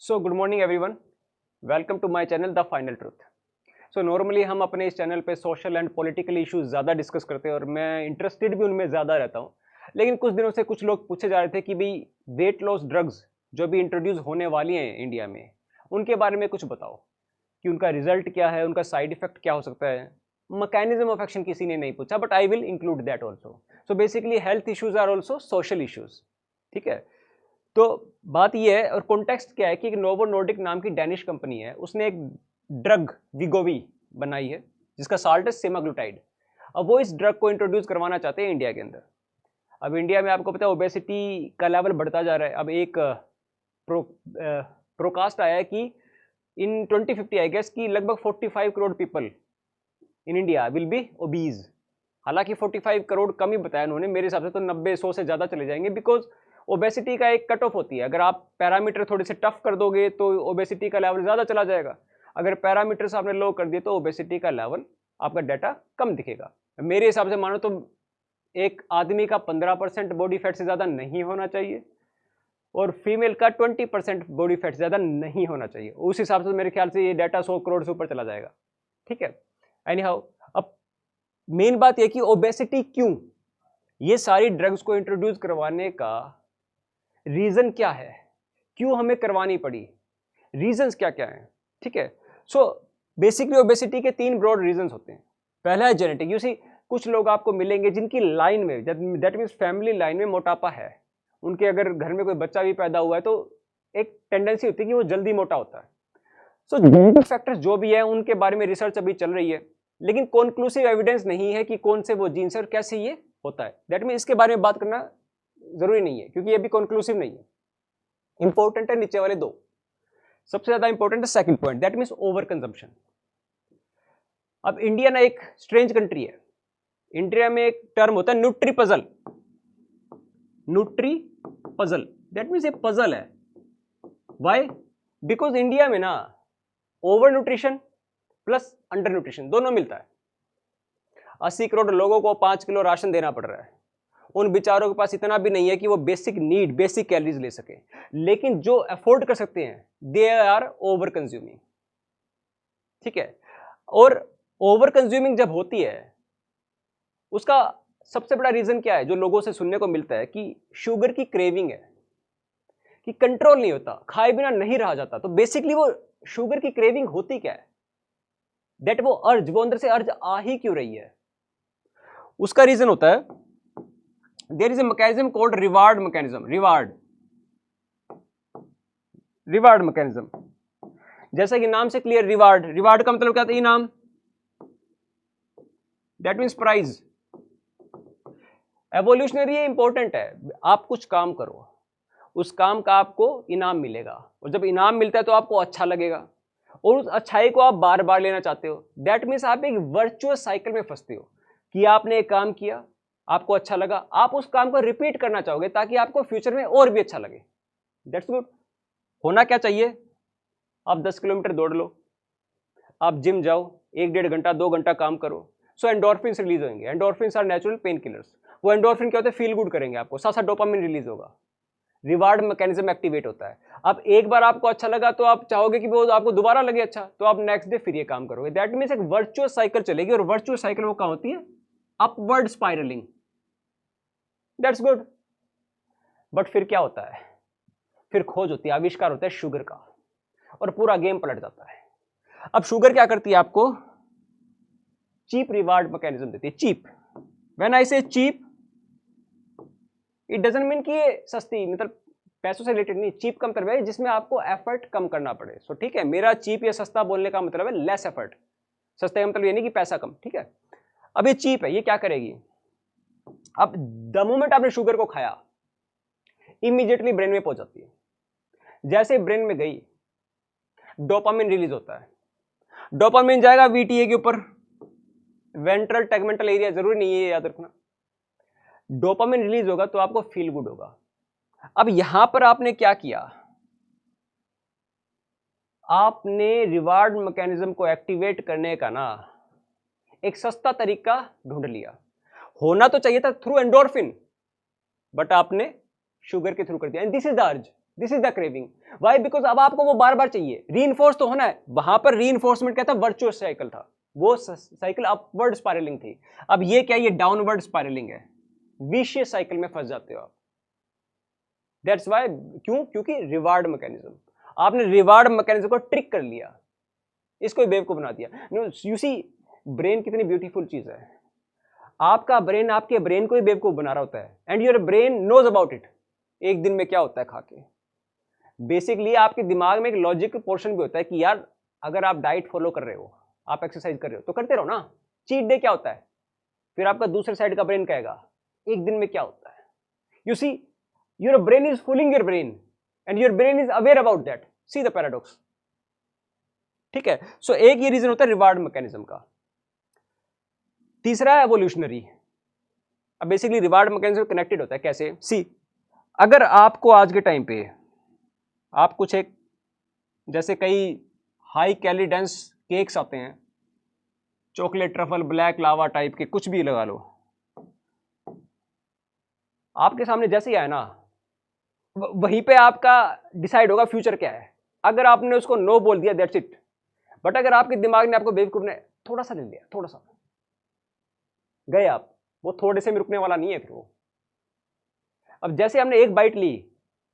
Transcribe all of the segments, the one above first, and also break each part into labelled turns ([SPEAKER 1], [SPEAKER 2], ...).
[SPEAKER 1] So good morning everyone, welcome to my channel the final truth. So normally हम अपने इस channel पे social and political issues ज़्यादा discuss करते हैं और मैं इंटरेस्टेड भी उनमें ज़्यादा रहता हूँ। लेकिन कुछ दिनों से कुछ लोग पूछे जा रहे थे कि भाई वेट लॉस ड्रग्स जो भी इंट्रोड्यूस होने वाली हैं इंडिया में, उनके बारे में कुछ बताओ कि उनका रिजल्ट क्या है, उनका साइड इफेक्ट क्या हो सकता है। मैकेनिज्म ऑफ एक्शन किसी ने नहीं पूछा, but I will include that also. So basically health issues are also social issues. ठीक है, तो बात यह है और कॉन्टेक्स्ट क्या है कि एक नोवो नॉर्डिक नाम की डैनिश कंपनी है, उसने एक ड्रग विगोवी बनाई है जिसका साल्ट है सेमाग्लूटाइड। अब वो इस ड्रग को इंट्रोड्यूस करवाना चाहते हैं इंडिया के अंदर। अब इंडिया में आपको पता है ओबेसिटी का लेवल बढ़ता जा रहा है। अब एक प्रोकास्ट आया है कि इन 2050 आई गेस कि लगभग 45 crore people in India will be obese. हालांकि 45 करोड़ कम ही बताया उन्होंने, मेरे हिसाब से तो 90-100 से ज़्यादा चले जाएंगे, बिकॉज ओबेसिटी का एक कट ऑफ होती है। अगर आप पैरामीटर थोड़े से टफ कर दोगे तो ओबेसिटी का लेवल ज़्यादा चला जाएगा, अगर पैरामीटर्स आपने लो कर दिए तो ओबेसिटी का लेवल आपका डाटा कम दिखेगा। मेरे हिसाब से मानो तो एक आदमी का 15% बॉडी फैट से ज़्यादा नहीं होना चाहिए और फीमेल का 20% बॉडी फैट से ज़्यादा नहीं होना चाहिए। उस हिसाब से मेरे ख्याल से ये डाटा 100 करोड़ से ऊपर चला जाएगा। ठीक है, एनी हाउ, अब मेन बात यह कि ओबेसिटी क्यों, ये सारी ड्रग्स को इंट्रोड्यूस करवाने का रीजन क्या है, क्यों हमें करवानी पड़ी, रीजंस क्या क्या हैं। ठीक है, सो बेसिकली ओबेसिटी के 3 ब्रॉड रीजंस होते हैं। पहला है जेनेटिक। यू सी, कुछ लोग आपको मिलेंगे जिनकी लाइन में, दैट मीन्स फैमिली लाइन में मोटापा है। उनके अगर घर में कोई बच्चा भी पैदा हुआ है तो एक टेंडेंसी होती है कि वो जल्दी मोटा होता है। सो जेनेटिक फैक्टर्स जो भी है उनके बारे में रिसर्च अभी चल रही है, लेकिन कॉन्क्लूसिव एविडेंस नहीं है कि कौन से वो जीन्स है और कैसे ये होता है। दैट मीन इसके बारे में बात करना जरूरी नहीं है क्योंकि ये भी कंक्लूसिव नहीं है। इंपॉर्टेंट है नीचे वाले 2। सबसे ज्यादा इंपॉर्टेंट है second point, that means over consumption. अब इंडिया ना एक स्ट्रेंज कंट्री है। इंडिया में एक टर्म होता है nutri puzzle. Nutri puzzle that means ये पजल है। व्हाई? बिकॉज इंडिया में ना over nutrition plus under nutrition दोनों मिलता है। 80 करोड़ लोगों को 5 किलो राशन देना पड़ रहा है। उन बेचारों के पास इतना भी नहीं है कि वो बेसिक नीड, बेसिक कैलोरीज ले सके, लेकिन जो अफोर्ड कर सकते हैं दे आर ओवर कंज्यूमिंग। ठीक है, और ओवर कंज्यूमिंग जब होती है उसका सबसे बड़ा रीजन क्या है जो लोगों से सुनने को मिलता है कि शुगर की क्रेविंग है, कि कंट्रोल नहीं होता, खाए बिना नहीं रहा जाता। तो बेसिकली वो शुगर की क्रेविंग होती क्या है, दैट वो अर्ज, वो अंदर से अर्ज आ ही क्यों रही है, उसका रीजन होता है there is a mechanism called reward mechanism। reward mechanism, जैसा कि नाम से क्लियर, रिवार्ड का मतलब क्या था, इनाम, that means prize. Evolutionary important है। आप कुछ काम करो, उस काम का आपको इनाम मिलेगा, और जब इनाम मिलता है तो आपको अच्छा लगेगा और उस अच्छाई को आप बार बार लेना चाहते हो। दैट मीन्स आप एक वर्चुअस साइकिल में फंसते हो कि आपने एक काम किया, आपको अच्छा लगा, आप उस काम को रिपीट करना चाहोगे ताकि आपको फ्यूचर में और भी अच्छा लगे। That's good. होना क्या चाहिए, आप 10 किलोमीटर दौड़ लो, आप जिम जाओ, 1-1.5 घंटा 2 घंटा काम करो, सो एंडोर्फिन्स रिलीज होंगे। Endorphins are natural pain killers. वो एंडोर्फिन क्या होते हैं, फील गुड करेंगे आपको, साथ साथ डोपामिन रिलीज होगा, रिवार्ड मैकेनिज्म एक्टिवेट होता है। अब एक बार आपको अच्छा लगा तो आप चाहोगे कि वो आपको दोबारा लगे अच्छा, तो आप नेक्स्ट डे फिर ये काम करोगे। दैट मीन्स एक वर्चुअस साइकिल चलेगी, और वर्चुअस साइकिल वो कहाँ होती है, upward spiralling. That's good. But फिर क्या होता है, फिर खोज होती है, आविष्कार होता है शुगर का, और पूरा गेम पलट जाता है। अब शुगर क्या करती है, आपको चीप रिवार्ड मैकेनिज्म देती है। चीप, व्हेन आई से चीप, इट डजंट मीन कि ये सस्ती, मतलब पैसों से रिलेटेड नहीं। चीप का मतलब है जिसमें आपको एफर्ट कम करना पड़े। सो ठीक है, मेरा चीप या सस्ता बोलने का मतलब है लेस एफर्ट। सस्ते का मतलब ये नहीं कि पैसा कम। ठीक है, अब ये चीप है, ये क्या करेगी, अब द मोमेंट आपने शुगर को खाया इमीडिएटली ब्रेन में पहुंच जाती है। जैसे ब्रेन में गई, डोपामिन रिलीज होता है। डोपामिन जाएगा वीटीए के ऊपर, वेंट्रल टैगमेंटल एरिया, जरूरी नहीं है याद रखना। डोपामिन रिलीज होगा तो आपको फील गुड होगा। अब यहां पर आपने क्या किया, आपने रिवार्ड मैकेनिज्म को एक्टिवेट करने का ना एक सस्ता तरीका ढूंढ लिया। होना तो चाहिए था थ्रू एंडोर्फिन, बट आपने शुगर के थ्रू कर दिया। And this is the urge, this is the craving. Why? Because अब आपको वो बार बार चाहिए, रीइंफोर्स तो होना है। वहां पर रीइंफोर्समेंट क्या था? वर्चुअस साइकिल था, वो साइकिल अपवर्ड स्पायरलिंग थी। अब ये क्या? ये डाउनवर्ड स्पायरलिंग है, विशियस साइकिल में फंस जाते हो आप। दैट्स वाई, क्यों? क्योंकि रिवार्ड मैकेनिज्म, आपने रिवार्ड मैकेनिज्म को ट्रिक कर लिया, इसको बेवकूफ बना दिया। यू सी, ब्रेन कितनी ब्यूटीफुल चीज है। आपका ब्रेन आपके ब्रेन को ही बेवकूफ बना रहा होता है, and your brain knows about it. एक दिन में क्या होता है खा के, बेसिकली आपके दिमाग में एक लॉजिक पोर्शन भी होता है कि यार अगर आप डाइट फॉलो कर रहे हो, आप एक्सरसाइज कर रहे हो, तो करते रहो ना। चीट डे क्या होता है? फिर आपका दूसरे साइड का ब्रेन कहेगा एक दिन में क्या होता है। You see, your brain is fooling your brain and your brain is aware about that. See the paradox. ठीक है, सो एक ये रीजन होता है रिवार्ड मैकेनिज्म का। तीसरा है एवोल्यूशनरी। अब बेसिकली रिवार्ड मैकेनिज्म कनेक्टेड होता है कैसे? सी, अगर आपको आज के टाइम पे आप कुछ एक, जैसे कई हाई कैलोरी डेंस केक्स आते हैं, चॉकलेट ट्रफल ब्लैक लावा टाइप के, कुछ भी लगा लो, आपके सामने जैसे ही आए ना, वहीं पे आपका डिसाइड होगा फ्यूचर क्या है। अगर आपने उसको नो बोल दिया, दैट्स इट। बट अगर आपके दिमाग ने आपको बेवकूफ ने थोड़ा सा ले लिया, थोड़ा सा, गए आप, वो थोड़े से में रुकने वाला नहीं है फिर वो। अब जैसे हमने एक बाइट ली,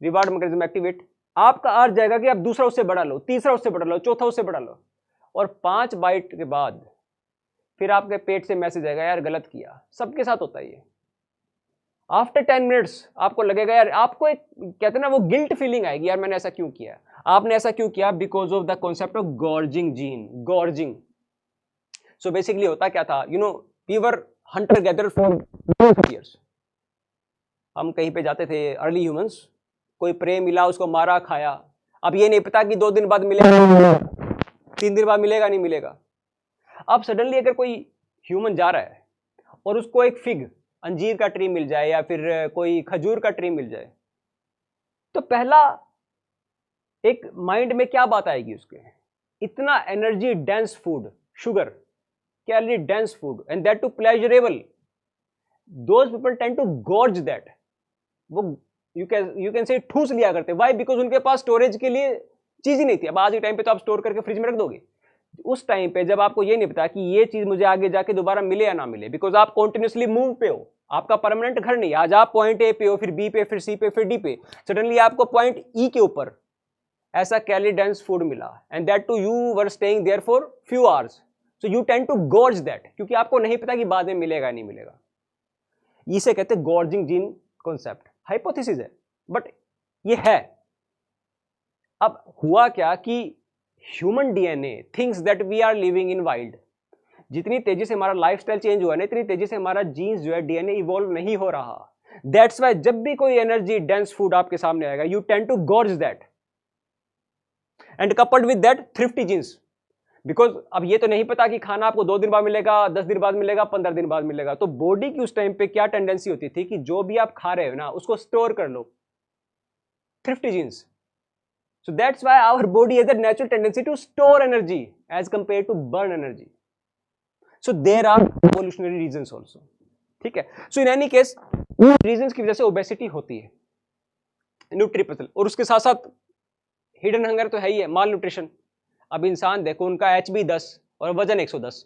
[SPEAKER 1] रिवार्ड मैकेनिज्म एक्टिवेट, आपका अर्ज जाएगा कि आप दूसरा उससे बढ़ा लो, तीसरा उससे बढ़ा लो, चौथा उससे बढ़ा लो, और 5 बाइट के बाद फिर आपके पेट से मैसेज आएगा यार गलत किया। सबके साथ होता है ये। आफ्टर 10 मिनट्स आपको लगेगा यार, आपको एक कहते हैं ना वो गिल्ट फीलिंग आएगी, यार मैंने ऐसा क्यों किया, आपने ऐसा क्यों किया? Because of the concept of gorging gene, gorging. So basically होता क्या था, you know, we were hunter gather for years. हम कहीं पे जाते थे, अर्ली ह्यूमंस, कोई प्रे मिला, उसको मारा, खाया। अब ये नहीं पता कि 2 दिन बाद मिलेगा, 3 दिन बाद मिलेगा, नहीं मिलेगा। अब सडनली अगर कोई ह्यूमन जा रहा है और उसको एक फिग, अंजीर का ट्री मिल जाए या फिर कोई खजूर का ट्री मिल जाए, तो पहला एक माइंड में क्या बात आएगी उसके? इतना energy dense food, sugar, calorie dense food, and that too pleasurable, those people tend to gorge that. वो यू कैन से ठूस लिया करते। व्हाई? बिकॉज उनके पास स्टोरेज के लिए चीज ही नहीं थी। अब आज के टाइम पे तो आप स्टोर करके फ्रिज में रख दोगे। उस टाइम पे जब आपको ये नहीं पता कि ये चीज मुझे आगे जाके दोबारा मिले या ना मिले, बिकॉज आप कॉन्टिन्यूसली मूव पे हो, आपका परमानेंट घर नहीं। आज आप पॉइंट ए पे हो, फिर बी पे, फिर सी पे, फिर डी पे, सडनली आपको पॉइंट ई के ऊपर ऐसा कैलोरी डेंस फूड मिला, and that too you were staying there for few hours, so you tend to gorge that, क्योंकि आपको नहीं पता कि बाद में मिलेगा नहीं मिलेगा। इसे कहते हैं गॉर्जिंग जीन कॉन्सेप्ट। हाइपोथेसिस है बट ये है। अब हुआ क्या कि human DNA things that we are living in wild, जितनी तेजी से हमारा लाइफस्टाइल चेंज हुआ ना, इतनी तेजी से हमारा जीन्स जो है, डीएनए इवॉल्व नहीं हो रहा। दैट्स वाई जब भी कोई एनर्जी डेंस फूड आपके सामने आएगा, you tend to gorge that, and coupled with that thrifty genes. Because अब ये तो नहीं पता कि खाना आपको 2 दिन बाद मिलेगा, 10 दिन बाद मिलेगा, 15 दिन बाद मिलेगा। तो बॉडी की उस टाइम पे क्या टेंडेंसी होती थी कि जो भी आप खा रहे हो ना, उसको स्टोर कर लो, thrifty genes. So that's why our body has a natural tendency to store energy as compared to burn energy. So there are evolutionary reasons also. ठीक है? So in any case, उन reasons की वजह से obesity होती है, न्यूट्रिपल, और उसके साथ साथ हिडन हंगर तो है ही है, माल न्यूट्रिशन। अब इंसान देखो, उनका HB 10 और वजन 110,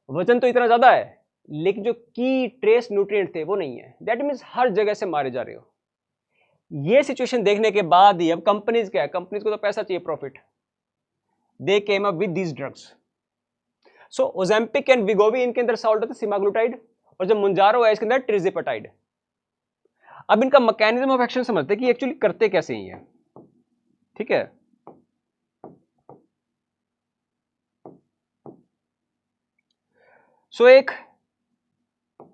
[SPEAKER 1] वजन तो इतना ज्यादा है, लेकिन जो की ट्रेस न्यूट्रिएंट थे वो नहीं है। दैट मीन्स हर जगह से मारे जा रहे हो। ये सिचुएशन देखने के बाद ही अब कंपनीज क्या है, कंपनीज को तो पैसा चाहिए, profit, they came up with these drugs. So Ozempic and Wegovy, इनके अंदर सॉल्ट होता है सिमाग्लुटाइड, और जो मुंजारो है इसके अंदर ट्रिजिपेटाइड। अब इनका मैकेनिज्म ऑफ एक्शन समझते हैं कि एक्चुअली करते कैसे ही है। ठीक है, सो एक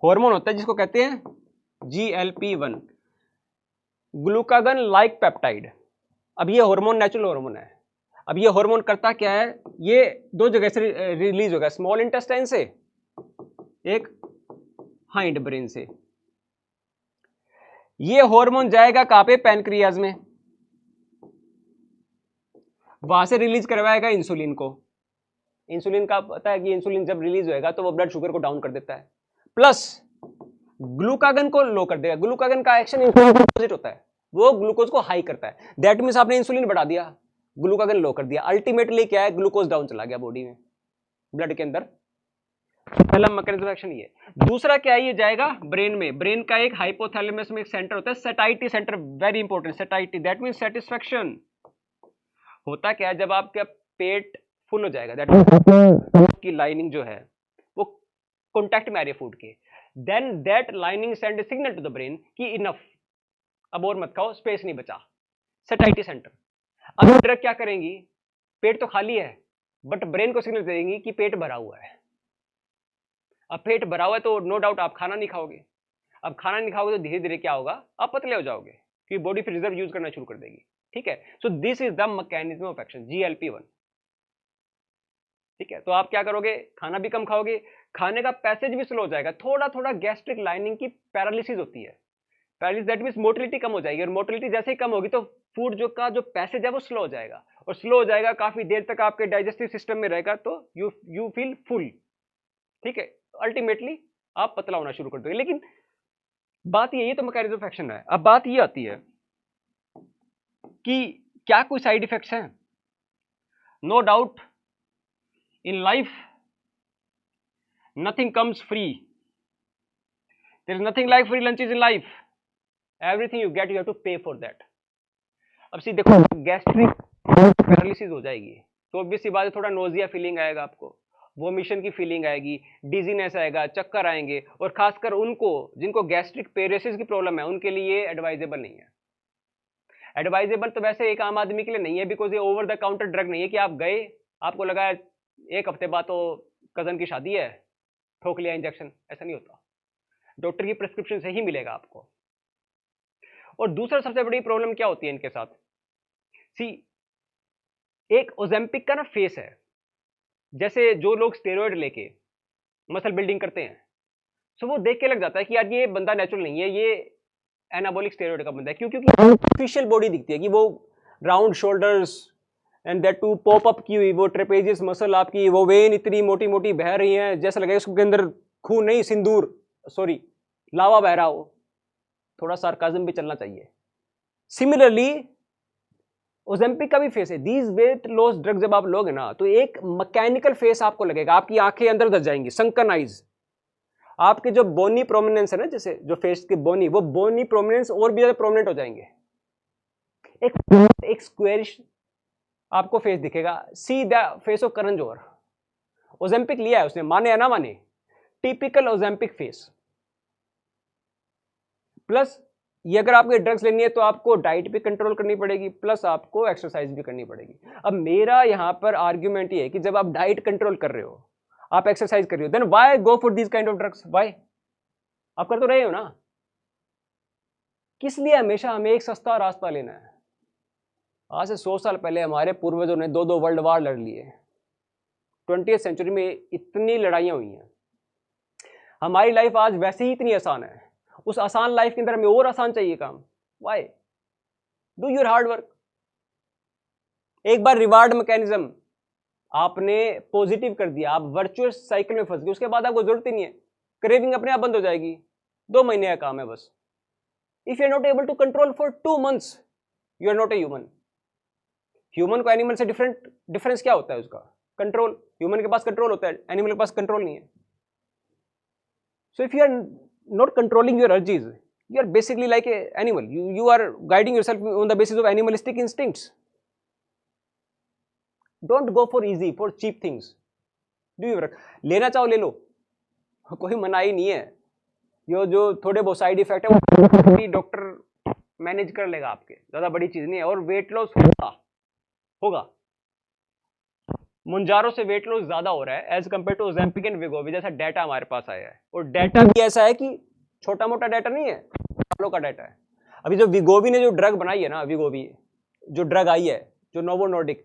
[SPEAKER 1] हार्मोन होता है जिसको कहते हैं GLP-1, ग्लूकागन लाइक पेप्टाइड। अब ये हार्मोन नेचुरल हार्मोन है। अब ये हार्मोन करता क्या है, ये 2 जगह से रिलीज होगा, स्मॉल इंटेस्टाइन से, एक हाइंड ब्रेन से। ये हार्मोन जाएगा कहां पे, पैनक्रियाज में, वहां से रिलीज करवाएगा इंसुलिन को। इंसुलिन का पता है कि इंसुलिन जब रिलीज होएगा तो वो ब्लड शुगर को डाउन कर देता है, प्लस ग्लूकागन को लो कर देगा। ग्लूकागन का एक्शन इंसुलिन के अपोजिट होता है, वो ग्लूकोज को हाई करता है। दैट मीन्स आपने इंसुलिन बढ़ा दिया, ग्लूकागन लो कर दिया, अल्टीमेटली क्या है, ग्लूकोज डाउन चला गया बॉडी में, ब्लड के अंदर। पहला मैकेनिज्म एक्शन ये। दूसरा क्या है, ये जाएगा ब्रेन में। ब्रेन का एक हाइपोथैलेमस में एक सेंटर होता है, सेटाइटी centre, very important, सेटाइटी, that means satisfaction. होता क्या है, जब आपका पेट फुल हो जाएगा, दैट की लाइनिंग जो है वो कॉन्टैक्ट में आ रही है फूड के, then that lining send signal to the brain कि इनफ, अब और मत खाओ, स्पेस नहीं बचा, सेटाइटी सेंटर। अब ड्रग क्या करेंगी, पेट तो खाली है बट ब्रेन को सिग्नल देंगी कि पेट भरा हुआ है। अब पेट भरा हुआ है तो नो डाउट आप खाना नहीं खाओगे। अब खाना नहीं खाओगे तो धीरे धीरे क्या होगा, आप पतले हो जाओगे, क्योंकि बॉडी फिर रिजर्व यूज करना शुरू कर देगी। ठीक है, so this is the mechanism of action, GLP-1। ठीक है, तो आप क्या करोगे, खाना भी कम खाओगे, खाने का पैसेज भी स्लो हो जाएगा, थोड़ा थोड़ा गैस्ट्रिक लाइनिंग की पैरालिसिस होती है, पैरालिसिस दैट मींस मोटिलिटी कम हो जाएगी, और मोटिलिटी जैसे ही कम होगी तो फूड जो का जो पैसेज है वो स्लो हो जाएगा, और स्लो हो जाएगा, काफी देर तक आपके डाइजेस्टिव सिस्टम में रहेगा, तो यू फील फुल। ठीक है, अल्टीमेटली आप पतला होना शुरू कर दोगे। लेकिन बात ये तो मैकेनिज्म ऑफ एक्शन है। अब बात ये आती है कि क्या कोई साइड इफेक्ट्स हैं? No doubt, in life nothing comes free, there is nothing like free lunches in life, everything you get you have to pay for that. अब सी देखो, गैस्ट्रिक पैरालिसिस हो जाएगी तो ऑब्वियस सी बात है, थोड़ा नोजिया फीलिंग आएगा आपको, वोमिशन की फीलिंग आएगी, डिजीनेस आएगा, चक्कर आएंगे, और खासकर उनको जिनको गैस्ट्रिक पेरेसिस की प्रॉब्लम है उनके लिए एडवाइजेबल नहीं है। एडवाइजेबल तो वैसे एक आम आदमी के लिए नहीं है, बिकॉज ये ओवर द काउंटर ड्रग नहीं है कि आप गए, आपको लगा एक हफ्ते बाद तो कजन की शादी है, ठोक लिया इंजेक्शन, ऐसा नहीं होता, डॉक्टर की प्रिस्क्रिप्शन से ही मिलेगा आपको। और दूसरा सबसे बड़ी प्रॉब्लम क्या होती है इनके साथ, सी एक ओजेम्पिक का ना फेस है, जैसे जो लोग स्टेरॉयड लेके मसल बिल्डिंग करते हैं, सो वो देख के लग जाता है कि यार ये बंदा नेचुरल नहीं है, ये एनाबॉलिक स्टेरॉयड का बंदा है। क्यों? क्योंकि आर्टिफिशियल बॉडी दिखती है कि वो round shoulders and that too pop up की हुई वो ट्रेपेजियस मसल आपकी, वो वेन इतनी मोटी मोटी बह रही है, जैसा लगेगा उसके अंदर खून नहीं, सिंदूर, सॉरी लावा बह रहा हो। थोड़ा सार्काज्म भी चलना चाहिए। सिमिलरली ओजेम्पिक का भी फेस है। दीज वेट लॉस ड्रग जब आप लोगे ना तो एक मैकेनिकल फेस आपको लगेगा, आपकी आंखें अंदर दस जाएंगी, संकन आइज, आपके जो बोनी प्रोमिनेंस है ना, जैसे जो फेस की बोनी, वो बोनी प्रोमिनेंस और भी ज्यादा प्रोमिनेंट हो जाएंगे, एक स्क्वेरिश आपको फेस दिखेगा। See the face of Karan Johar, Ozempic लिया है उसने, माने या ना माने, टिपिकल ओजेम्पिक फेस। प्लस ये अगर आपको ड्रग्स लेनी है तो आपको डाइट भी कंट्रोल करनी पड़ेगी, प्लस आपको एक्सरसाइज भी करनी पड़ेगी। अब मेरा यहां पर आर्ग्यूमेंट ये है कि जब आप डाइट कंट्रोल कर रहे हो, आप एक्सरसाइज कर रहे हो, then why go for this kind of drugs? Why? आप कर तो रहे हो ना, किस लिए हमेशा हमें एक सस्ता रास्ता लेना है? आज से 100 साल पहले हमारे पूर्वजों ने 2-2 वर्ल्ड वार लड़ लिए। 20th सेंचुरी में इतनी लड़ाइयां हुई हैं, हमारी लाइफ आज वैसे ही इतनी आसान है, उस आसान लाइफ के अंदर हमें और आसान चाहिए काम। Why? Do your hard work. एक बार रिवार्ड मैकेनिज्म आपने पॉजिटिव कर दिया, आप वर्चुअस साइकिल में फंस गए, उसके बाद आपको जरूरत ही नहीं है, क्रेविंग अपने आप बंद हो जाएगी। 2 महीने का काम है बस। If you are not able to control for 2 months, you are not a human. Human को एनिमल से डिफरेंस क्या होता है उसका? कंट्रोल। ह्यूमन के पास कंट्रोल होता है, एनिमल के पास कंट्रोल नहीं है। So if you are not controlling your urges, you are basically like a animal. You are guiding yourself on the basis of animalistic instincts. Don't go for easy, for cheap things. Do your work. लेना चाहो ले लो, कोई मनाही नहीं है। यो जो थोड़े बहुत साइड इफेक्ट है वो डॉक्टर मैनेज कर लेगा आपके, ज्यादा बड़ी चीज नहीं है। और वेट लॉस होगा, मुंजारो से वेट लॉस ज्यादा हो रहा है as compared to Ozempic and Wegovy, जैसा डाटा हमारे पास आया है। और डाटा भी ऐसा है कि छोटा मोटा डाटा नहीं है, सालों का डाटा है। अभी जो वीगोवी ने जो ड्रग बनाई है ना, वीगोवी जो ड्रग आई है, जो नोवो नॉर्डिक,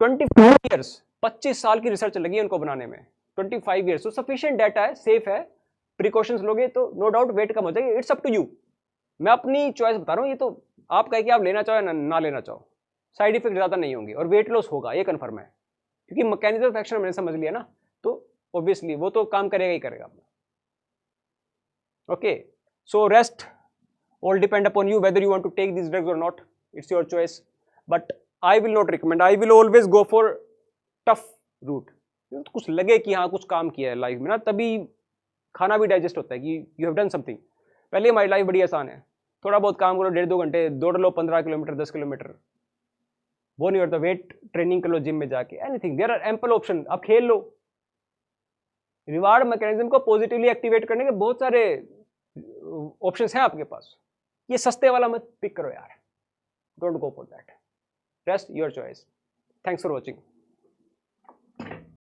[SPEAKER 1] 25 ईयर्स, 25 साल की रिसर्च लगी है उनको बनाने में, 25 ईयर्स। तो सफिशिएंट डाटा है, सेफ है, प्रिकॉशंस लोगे तो नो डाउट वेट कम हो जाएगी। इट्स अप टू यू, मैं अपनी चॉइस बता रहा हूँ, ये तो आप कहे कि आप लेना चाहो या ना लेना चाहो, साइड इफेक्ट ज्यादा नहीं होंगे और वेट लॉस होगा, ये कन्फर्म है, क्योंकि मैकेनिज्म ऑफ एक्शन मैंने समझ लिया ना, तो ऑब्वियसली वो तो काम करेगा ही करेगा। Okay, so rest All depend upon you whether you want to take these drugs or not. It's your choice. But I will not recommend. I will always go for tough route. कुछ लगे कि हाँ कुछ काम किया है life में ना, तभी खाना भी डाइजेस्ट होता है कि यू हैव डन समथिंग. पहले हमारी लाइफ बड़ी आसान है, थोड़ा बहुत काम करो, 1.5-2 घंटे दौड़ लो, 15 किलोमीटर 10 किलोमीटर, वो नहीं होता. वेट ट्रेनिंग कर लो जिम में जाके, anything, there are ample option. आप खेल लो. रिवार्ड मैकेनिज्म को पॉजिटिवली एक्टिवेट करने के बहुत सारे ऑप्शंस हैं आपके पास. ये सस्ते वाला मत पिक करो यार. Don't go for that. Rest your choice. Thanks for watching.